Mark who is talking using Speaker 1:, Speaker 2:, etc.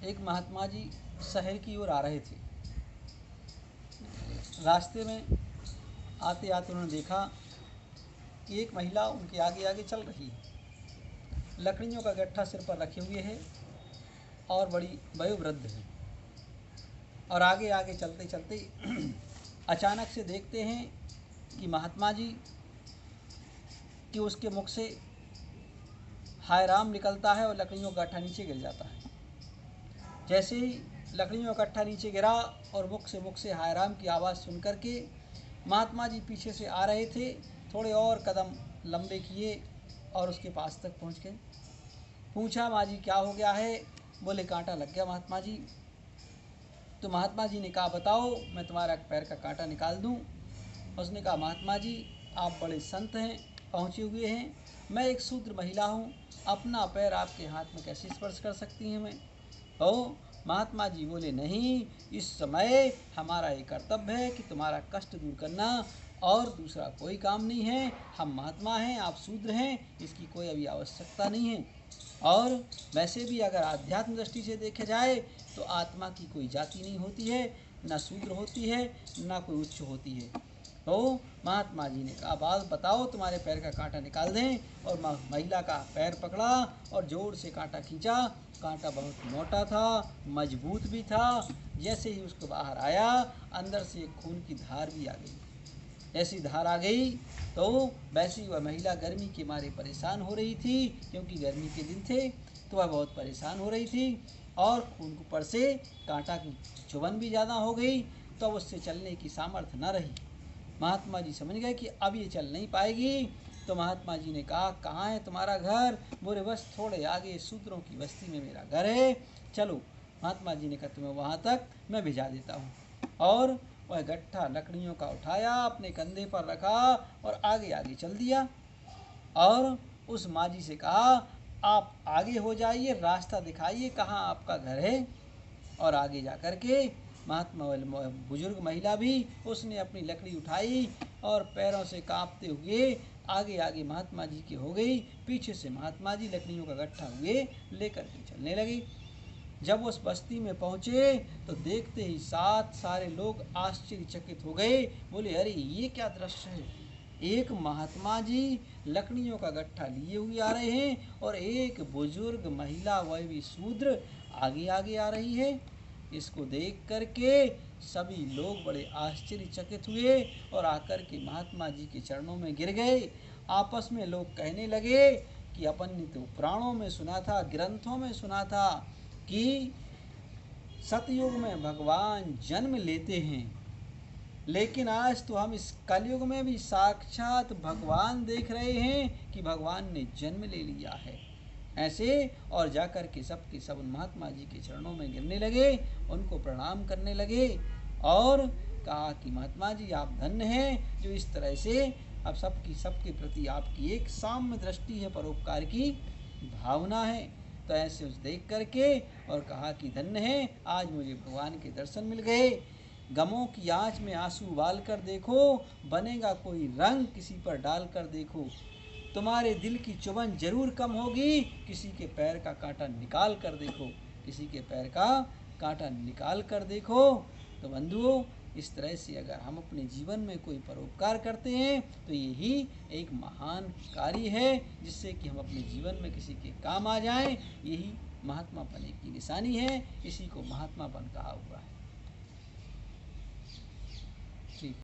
Speaker 1: एक महात्मा जी शहर की ओर आ रहे थे। रास्ते में आते आते उन्होंने देखा कि एक महिला उनके आगे आगे चल रही है। लकड़ियों का गट्ठा सिर पर रखे हुए है और बड़ी वयोवृद्ध है। और आगे आगे चलते चलते अचानक से देखते हैं कि महात्मा जी कि उसके मुख से हाय राम निकलता है और लकड़ियों का गट्ठा नीचे गिर जाता है। जैसे ही लकड़ियों का गट्ठा नीचे गिरा और मुख से हाय राम की आवाज़ सुन करके महात्मा जी पीछे से आ रहे थे, थोड़े और कदम लंबे किए और उसके पास तक पहुंच गए। पूछा, माँ जी क्या हो गया है? बोले कांटा लग गया महात्मा जी। तो महात्मा जी ने कहा बताओ मैं तुम्हारा पैर का कांटा निकाल दूं। उसने कहा महात्मा जी आप बड़े संत हैं, पहुँचे हुए हैं, मैं एक शूद्र महिला हूँ, अपना पैर आपके हाथ में कैसे स्पर्श कर सकती हैं मैं? तो महात्मा जी बोले नहीं, इस समय हमारा ये कर्तव्य है कि तुम्हारा कष्ट दूर करना और दूसरा कोई काम नहीं है। हम महात्मा हैं, आप शूद्र हैं, इसकी कोई अभी आवश्यकता नहीं है। और वैसे भी अगर आध्यात्म दृष्टि से देखा जाए तो आत्मा की कोई जाति नहीं होती है, ना शूद्र होती है ना कोई उच्च होती है। तो महात्मा जी ने कहा बात बताओ तुम्हारे पैर का कांटा निकाल दें। और महिला का पैर पकड़ा और जोर से कांटा खींचा। कांटा बहुत मोटा था, मजबूत भी था। जैसे ही उसको बाहर आया अंदर से एक खून की धार भी आ गई। ऐसी धार आ गई तो वैसी वह महिला गर्मी के मारे परेशान हो रही थी, क्योंकि गर्मी के दिन थे तो वह बहुत परेशान हो रही थी और खून ऊपर से कांटा की चुभन भी ज़्यादा हो गई, तो अब उससे चलने की सामर्थ्य न रही। महात्मा जी समझ गए कि अब ये चल नहीं पाएगी। तो महात्मा जी ने कहा कहाँ है तुम्हारा घर? बोले बस थोड़े आगे शूद्रों की बस्ती में मेरा घर है, चलो। महात्मा जी ने कहा तुम्हें वहाँ तक मैं भिजा देता हूँ। और वह गट्ठा लकड़ियों का उठाया, अपने कंधे पर रखा और आगे आगे चल दिया। और उस माँ जी से कहा आप आगे हो जाइए, रास्ता दिखाइए कहाँ आपका घर है। और आगे जा कर के महात्मा बुजुर्ग महिला भी उसने अपनी लकड़ी उठाई और पैरों से कांपते हुए आगे आगे महात्मा जी की हो गई। पीछे से महात्मा जी लकड़ियों का गट्ठा हुए लेकर के चलने लगी। जब उस बस्ती में पहुँचे तो देखते ही सारे लोग आश्चर्यचकित हो गए। बोले अरे ये क्या दृश्य है? एक महात्मा जी लकड़ियों का गट्ठा लिए हुए आ रहे हैं और एक बुजुर्ग महिला वह भी शूद्र आगे आगे आ रही है। इसको देख करके सभी लोग बड़े आश्चर्यचकित हुए और आकर के महात्मा जी के चरणों में गिर गए। आपस में लोग कहने लगे कि अपन ने तो पुराणों में सुना था, ग्रंथों में सुना था कि सतयुग में भगवान जन्म लेते हैं, लेकिन आज तो हम इस कलयुग में भी साक्षात भगवान देख रहे हैं कि भगवान ने जन्म ले लिया है। ऐसे और जाकर के सब के सब महात्मा जी के चरणों में गिरने लगे, उनको प्रणाम करने लगे और कहा कि महात्मा जी आप धन्य हैं जो इस तरह से अब सबके प्रति आपकी एक साम्य दृष्टि है, परोपकार की भावना है। तो ऐसे उस देख करके और कहा कि धन्य है आज मुझे भगवान के दर्शन मिल गए। गमों की आँच में आंसू उबाल कर देखो, बनेगा कोई रंग किसी पर डाल कर देखो। तुम्हारे दिल की चुभन जरूर कम होगी, किसी के पैर का कांटा निकाल कर देखो, किसी के पैर का कांटा निकाल कर देखो। तो बंधुओं इस तरह से अगर हम अपने जीवन में कोई परोपकार करते हैं तो यही एक महान कार्य है, जिससे कि हम अपने जीवन में किसी के काम आ जाएं। यही महात्मापन की निशानी है, इसी को महात्मापन कहा हुआ है। ठीक।